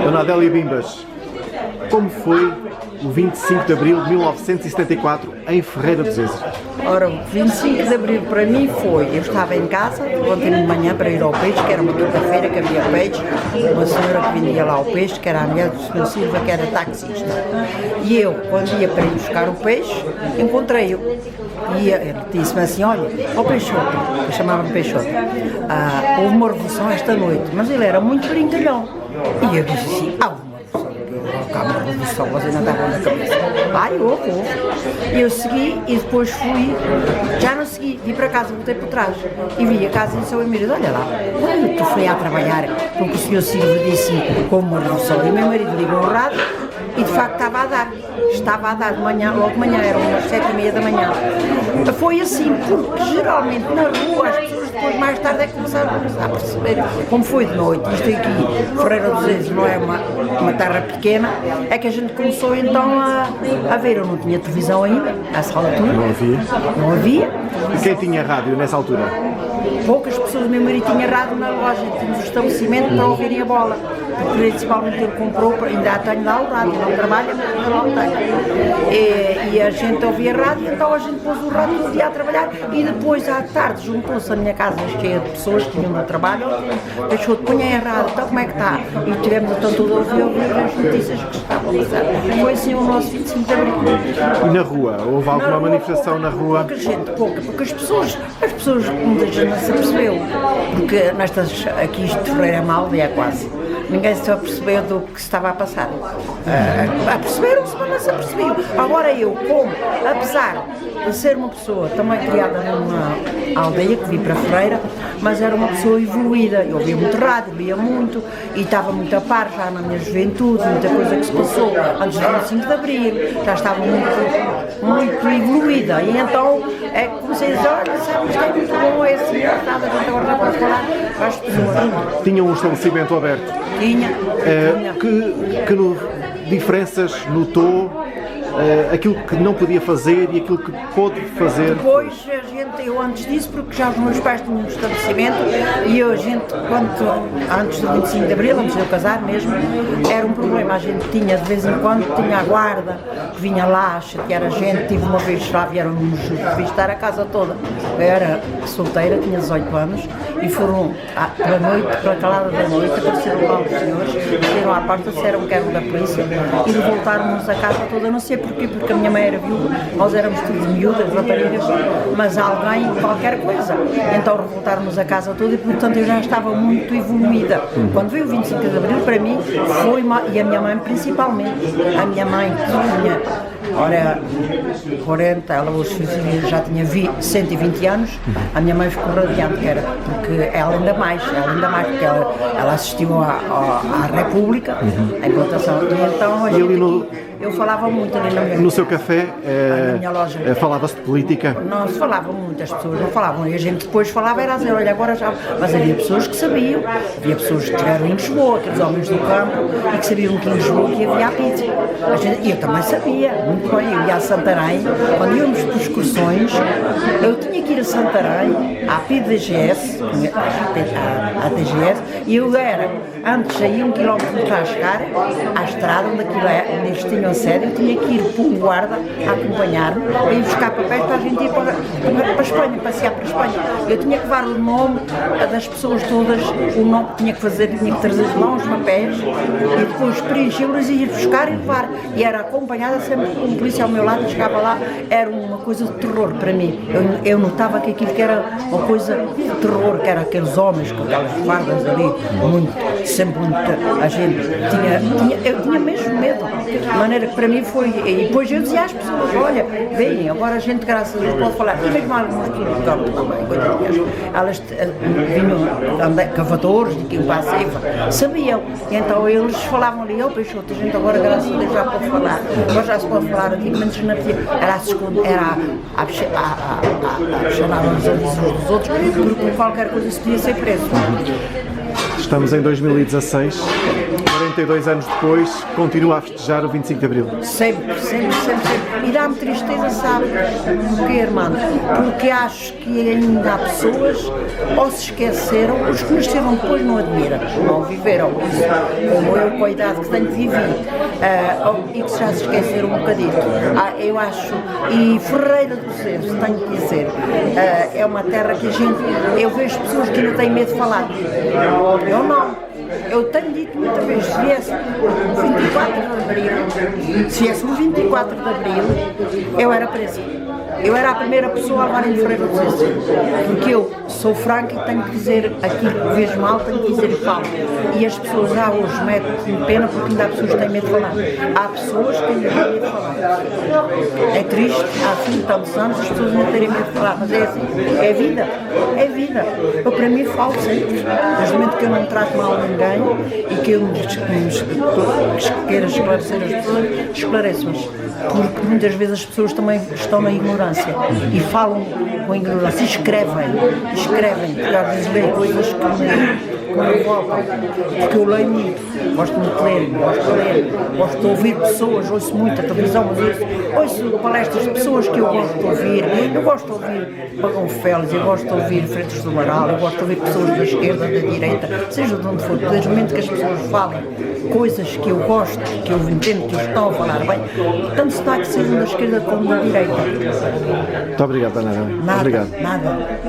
Dona Adélia Bimbas, como foi o 25 de Abril de 1974 em Ferreira do Zezer? Ora, o 25 de Abril para mim foi, eu estava em casa, ontem de manhã para ir ao peixe, que era uma quinta-feira que havia peixe, uma senhora que vendia lá o peixe, que era a mulher do Sr. Silva, que era taxista. E eu, quando ia para ir buscar o peixe, encontrei-o. E ele disse-me assim, olha, ó Peixoto, eu chamava-me Peixoto, houve uma revolução esta noite, mas ele era muito brincalhão. E eu disse assim, uma revolução, você não estava na cabeça. Houve. E eu segui e depois fui, já não segui, vim para casa, voltei por trás e vi a casa em São Emílio, olha lá, quando tu fui a trabalhar, porque o Sr. Silva disse-me como uma revolução, e o meu marido ligou o rádio e de facto estava a dar de manhã, logo de manhã, eram umas 7h30 da manhã. Foi assim, porque geralmente na rua as pessoas depois mais tarde é que começaram a perceber como foi de noite. Isto aqui, Ferreira do Zezer, não é uma terra pequena, é que a gente começou então a ver. Eu não tinha televisão ainda, nessa altura. Não havia. E quem tinha rádio nessa altura? Poucas pessoas, o meu marido tinha rádio na loja, tínhamos um estabelecimento para ouvirem a bola. Principalmente ele comprou, ainda tenho lá o rádio, não trabalha, mas ainda lá o tenho. E a gente ouvia rádio, então a gente pôs o rádio todo dia a trabalhar e depois à tarde juntou-se a minha casa cheia de pessoas que tinham no trabalho, deixou de punha a rádio, então como é que está? E tivemos então tudo a ouvir as notícias que estavam a passar. Foi assim o nosso 25 de Abril. E na rua? Houve alguma manifestação na rua? Pouca gente, porque as pessoas, muita gente não se apercebeu, porque aqui isto de Ferreira é uma aldeia quase. Ninguém se apercebeu do que estava a passar. Aperceberam-se, mas não se apercebiam. Agora eu, apesar de ser uma pessoa também criada numa aldeia, que vim para Ferreira, mas era uma pessoa evoluída. Eu ouvia muito rádio, lia muito e estava muito a par já na minha juventude, muita coisa que se passou antes do 25 de Abril, já estava muito evoluída. E então comecei a dizer, olha, sabe, isto é muito bom, é assim, nada, a gente agora já pode falar para as pessoas. Tinha um estabelecimento aberto? Tinha. Que diferenças notou aquilo que não podia fazer e aquilo que pôde fazer? Depois, eu antes disso, porque já os meus pais tinham um estabelecimento e antes do 25 de Abril, antes de eu casar mesmo, era um problema. A gente tinha, de vez em quando, tinha a guarda, que vinha lá a chatear a gente. Tive uma vez lá, vieram-nos visitar a casa toda. Eu era solteira, tinha 18 anos e foram pela noite, pela calada da noite, apareceram lá os senhores, vieram à porta, disseram que eram da polícia e voltaram-nos a casa toda, não sei porquê, porque a minha mãe era viúva, nós éramos todos miúdas, raparigas, mas alguém, qualquer coisa. Então revoltaram-nos a casa toda e, portanto, eu já estava muito evoluída. Quando veio o 25 de Abril, para mim, foi e a minha mãe principalmente. A minha mãe tinha, 40, ela hoje já tinha 120 anos, a minha mãe ficou radiante, porque ela ainda mais, porque ela assistiu à República, à implantação, e então eu falava muito ali na minha No seu café, na minha loja. falava-se de política? Não se falava muito, as pessoas não falavam, e a gente depois falava, era a dizer, olha, agora já... Mas havia pessoas que sabiam, havia pessoas que estiveram em Lisboa, aqueles homens do campo, e que sabiam que em Lisboa que havia a pizza. E eu também sabia, muito bem, eu ia a Santarém, quando íamos por excursões, eu tinha que ir a Santarém, à PDGS, à TGS, e eu era, antes, aí 1 km para chegar, à estrada, onde eles tinham sede, eu tinha que ir por um guarda a acompanhar-me, a ir buscar papéis para a gente ir para a Espanha, passear para a Espanha. Eu tinha que levar o nome das pessoas todas, o nome que tinha que fazer, tinha que trazer lá uns papéis e depois preenchê-los e ir buscar e levar. E era acompanhada sempre com um polícia ao meu lado, chegava lá, era uma coisa de terror para mim. Eu notava que aquilo que era uma coisa de terror, que era aqueles homens com aquelas fardas ali, sempre muito, a gente eu tinha mesmo medo. De maneira que para mim foi, e depois eu dizia às pessoas, olha, bem, agora a gente graças a Deus pode falar, e mesmo algumas pessoas do campo também, coitadinhas, elas vinham cavadores de quem passa e sabiam, e então eles falavam ali, Peixoto, a gente agora graças a Deus já pode falar, agora já se pode falar, antigamente não era a esconder, era a chamar-nos a dizer uns dos outros, porque qualquer coisa se podia ser preso. Estamos em 2016. 42 anos depois, continua a festejar o 25 de Abril. Sempre, sempre, sempre, sempre. E dá-me tristeza, sabe? Porquê, Armando? Porque acho que ainda há pessoas, ou se esqueceram, os que nasceram depois não admiram, não viveram isso, como eu, com a idade que tenho, vivi, e que já se esqueceram um bocadinho. Eu acho, e Ferreira do Ceso, tenho que dizer, é uma terra que a gente, eu vejo pessoas que ainda têm medo de falar. Eu não. Eu tenho dito muitas vezes, se viesse o 24 de Abril, eu era presa. Eu era a primeira pessoa a levar em Ferreira do Ceso, porque eu sou franca e tenho que dizer aquilo que vejo mal, tenho que dizer e falo. E as pessoas hoje metem pena porque ainda há pessoas que têm medo de falar. Há pessoas que ainda têm medo de falar. É triste, há 5 tantos anos as pessoas não terem medo de falar, mas é assim, é vida, é vida. Eu, para mim, falo sempre. Desde o momento que eu não trato mal ninguém e que eu queira esclarecer as pessoas, esclareço-as. Porque muitas vezes as pessoas também estão na ignorância e falam com ignorância, escrevem, porque às vezes leem coisas que me revoltam, porque eu leio muito, gosto muito de ler, gosto de ouvir pessoas, ouço muito a televisão, mas ouço palestras de pessoas que eu gosto de ouvir, eu gosto de ouvir Pagão Félix, eu gosto de ouvir Freitas do Amaral, eu gosto de ouvir pessoas da esquerda, da direita, seja de onde for, desde o momento que as pessoas falem coisas que eu gosto, que eu entendo que eles estão a falar bem, tanto se dá que sejam da esquerda como da direita. Muito obrigado, Ana. Nada, Obrigado. nada.